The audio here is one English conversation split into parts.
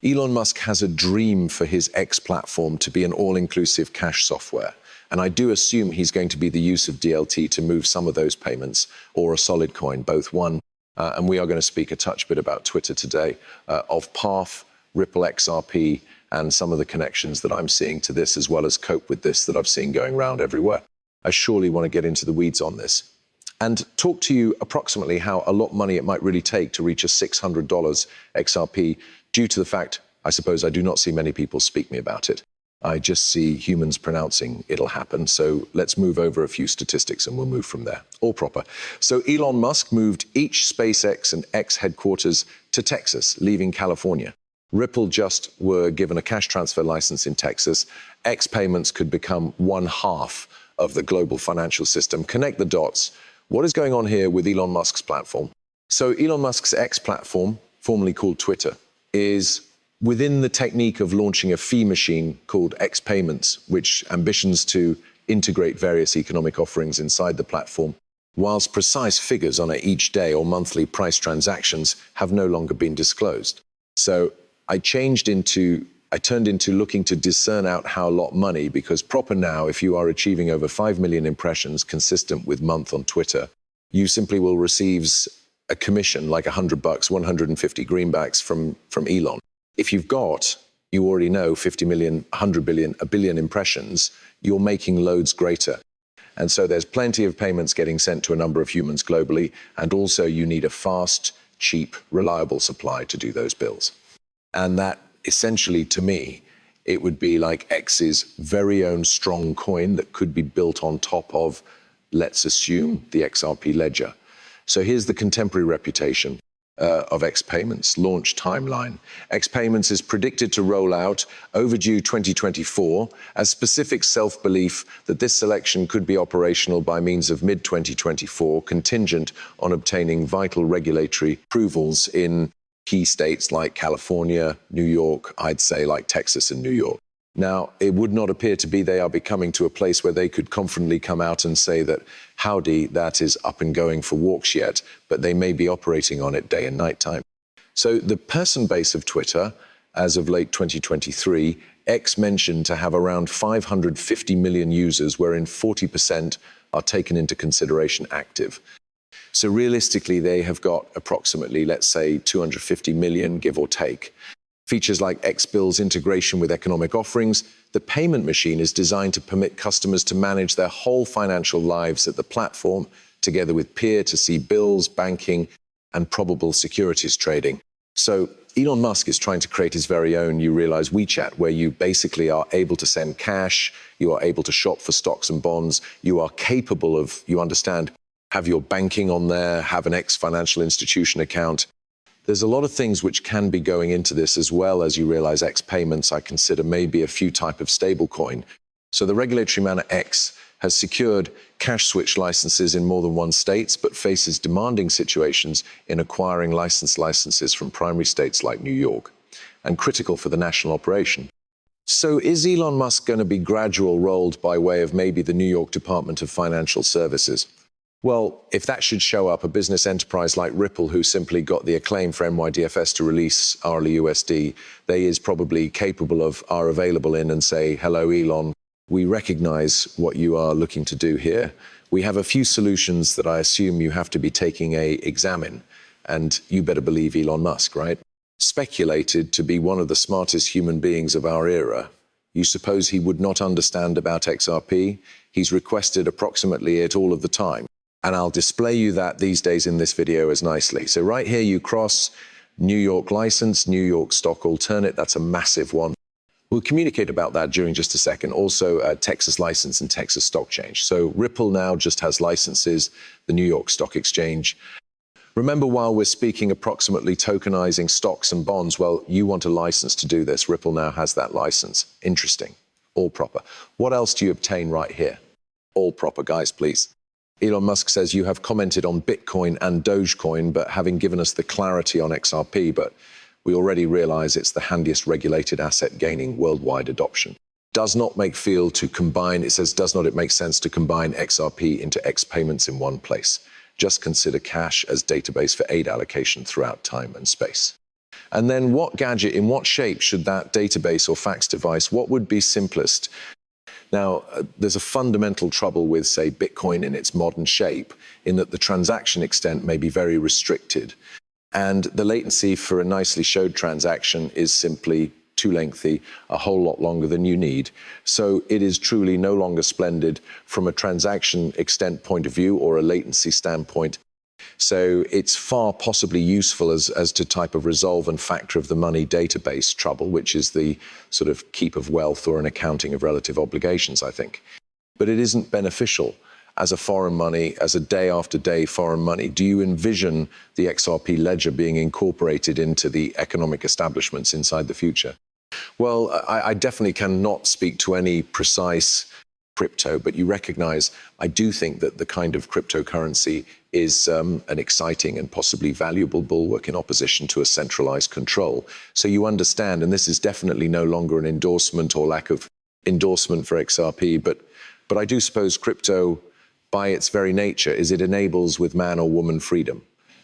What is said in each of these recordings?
Elon Musk has a dream for his X platform to be an all-inclusive cash software. And I do assume he's going to be the use of DLT to move some of those payments, or a solid coin, both one. And we are going to speak a touch bit about Twitter today, of Path, Ripple XRP, and some of the connections that I'm seeing to this, as well as cope with this that I've seen going around everywhere. I surely want to get into the weeds on this and talk to you approximately how a lot of money it might really take to reach a $600 XRP, due to the fact, I suppose, I do not see many people speak me about it. I just see humans pronouncing it'll happen. So let's move over a few statistics and we'll move from there. All proper. So Elon Musk moved each SpaceX and X headquarters to Texas, leaving California. Ripple just were given a cash transfer license in Texas. X payments could become 1/2 of the global financial system. Connect the dots. What is going on here with Elon Musk's platform? So Elon Musk's X platform, formerly called Twitter, is within the technique of launching a fee machine called X Payments, which ambitions to integrate various economic offerings inside the platform, whilst precise figures on each day or monthly price transactions have no longer been disclosed. So I turned into looking to discern out how a lot money, because proper now, if you are achieving over 5 million impressions consistent with month on Twitter, you simply will receive a commission like $100, 150 greenbacks from Elon. If you've got, you already know, 50 million, 100 billion, a billion impressions, you're making loads greater. And so there's plenty of payments getting sent to a number of humans globally. And also you need a fast, cheap, reliable supply to do those bills. And that essentially, to me, it would be like X's very own strong coin that could be built on top of, let's assume, the XRP ledger. So here's the contemporary reputation of X Payments launch timeline. X Payments is predicted to roll out overdue 2024 as specific self-belief that this selection could be operational by means of mid-2024, contingent on obtaining vital regulatory approvals in key states like California, New York, I'd say like Texas and New York. Now, it would not appear to be they are becoming to a place where they could confidently come out and say that, howdy, that is up and going for walks yet, but they may be operating on it day and night time. So the person base of Twitter, as of late 2023, X mentioned to have around 550 million users, wherein 40% are taken into consideration active. So realistically, they have got approximately, let's say, 250 million, give or take. Features like X Bills integration with economic offerings, the payment machine is designed to permit customers to manage their whole financial lives at the platform, together with peer-to-see bills, banking, and probable securities trading. So Elon Musk is trying to create his very own, you realize, WeChat, where you basically are able to send cash, you are able to shop for stocks and bonds, you are capable of, you understand, have your banking on there, have an X financial institution account. There's a lot of things which can be going into this, as well as you realize X Payments, I consider maybe a few type of stable coin. So the regulatory man at X has secured cash switch licenses in more than one state, but faces demanding situations in acquiring licenses from primary states like New York, and critical for the national operation. So is Elon Musk going to be gradual rolled by way of maybe the New York Department of Financial Services? Well, if that should show up, a business enterprise like Ripple, who simply got the acclaim for NYDFS to release hourly USD, they is probably capable of, are available in and say, hello, Elon, we recognize what you are looking to do here. We have a few solutions that I assume you have to be taking a examine. And you better believe Elon Musk, right? Speculated to be one of the smartest human beings of our era. You suppose he would not understand about XRP? He's requested approximately it all of the time. And I'll display you that these days in this video as nicely. So right here you cross New York license, New York stock alternate. That's a massive one. We'll communicate about that during just a second. Also Texas license and Texas stock change. So Ripple now just has licenses, the New York Stock Exchange. Remember, while we're speaking approximately tokenizing stocks and bonds, well, you want a license to do this. Ripple now has that license. Interesting. All proper. What else do you obtain right here? All proper, guys, please. Elon Musk says you have commented on Bitcoin and Dogecoin, but having given us the clarity on XRP, but we already realize it's the handiest regulated asset gaining worldwide adoption. Does not make feel to combine, it says, does not it make sense to combine XRP into X Payments in one place? Just consider cash as database for aid allocation throughout time and space. And then what gadget, in what shape should that database or fax device, what would be simplest? Now, there's a fundamental trouble with, say, Bitcoin in its modern shape, in that the transaction extent may be very restricted. And the latency for a nicely showed transaction is simply too lengthy, a whole lot longer than you need. So it is truly no longer splendid from a transaction extent point of view or a latency standpoint. So it's far possibly useful as to type of resolve and factor of the money database trouble, which is the sort of keep of wealth or an accounting of relative obligations, I think. But it isn't beneficial as a foreign money, as a day after day foreign money. Do you envision the XRP ledger being incorporated into the economic establishments inside the future? Well, I definitely cannot speak to any precise crypto, but you recognize, I do think that the kind of cryptocurrency is an exciting and possibly valuable bulwark in opposition to a centralized control. So you understand, and this is definitely no longer an endorsement or lack of endorsement for XRP, but I do suppose crypto, by its very nature, is it enables with man or woman freedom.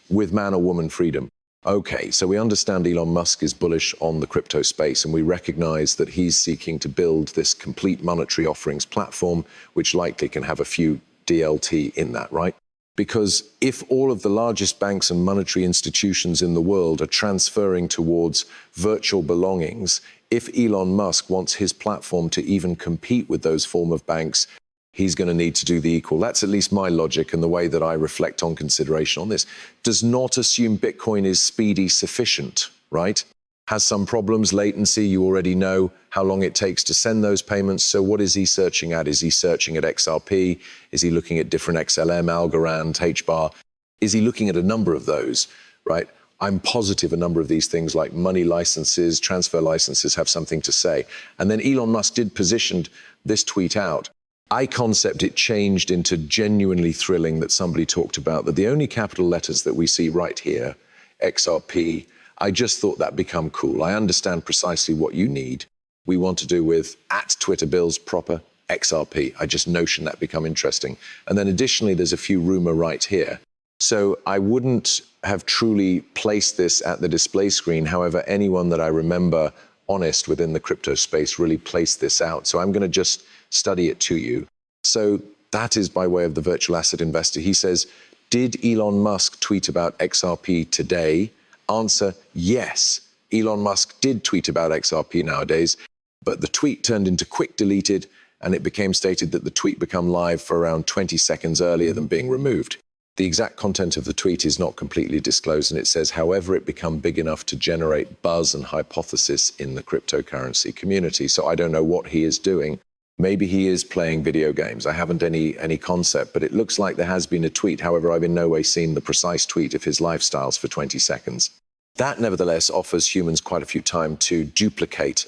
With man or woman freedom. Okay, so we understand Elon Musk is bullish on the crypto space, and we recognize that he's seeking to build this complete monetary offerings platform, which likely can have a few DLT in that, right? Because if all of the largest banks and monetary institutions in the world are transferring towards virtual belongings, if Elon Musk wants his platform to even compete with those form of banks, he's going to need to do the equal. That's at least my logic and the way that I reflect on consideration on this. Does not assume Bitcoin is speedy sufficient, right? Has some problems, latency, you already know how long it takes to send those payments. So what is he searching at? Is he searching at XRP? Is he looking at different XLM, Algorand, HBAR? Is he looking at a number of those, right? I'm positive a number of these things like money licenses, transfer licenses have something to say. And then Elon Musk did position this tweet out. I concept it changed into genuinely thrilling that somebody talked about that the only capital letters that we see right here, XRP, I just thought that become cool. I understand precisely what you need. We want to do with at Twitter bills proper XRP. I just notion that become interesting. And then additionally, there's a few rumor right here. So I wouldn't have truly placed this at the display screen. However, anyone that I remember honest within the crypto space really placed this out. So I'm going to just study it to you. So that is by way of the virtual asset investor. He says, did Elon Musk tweet about XRP today? Answer, yes. Elon Musk did tweet about XRP nowadays, but the tweet turned into quick deleted, and it became stated that the tweet become live for around 20 seconds earlier than being removed. The exact content of the tweet is not completely disclosed, and it says, however, it become big enough to generate buzz and hypothesis in the cryptocurrency community. So I don't know what he is doing. Maybe he is playing video games. I haven't any concept, but it looks like there has been a tweet. However, I've in no way seen the precise tweet of his lifestyles for 20 seconds. That, nevertheless, offers humans quite a few time to duplicate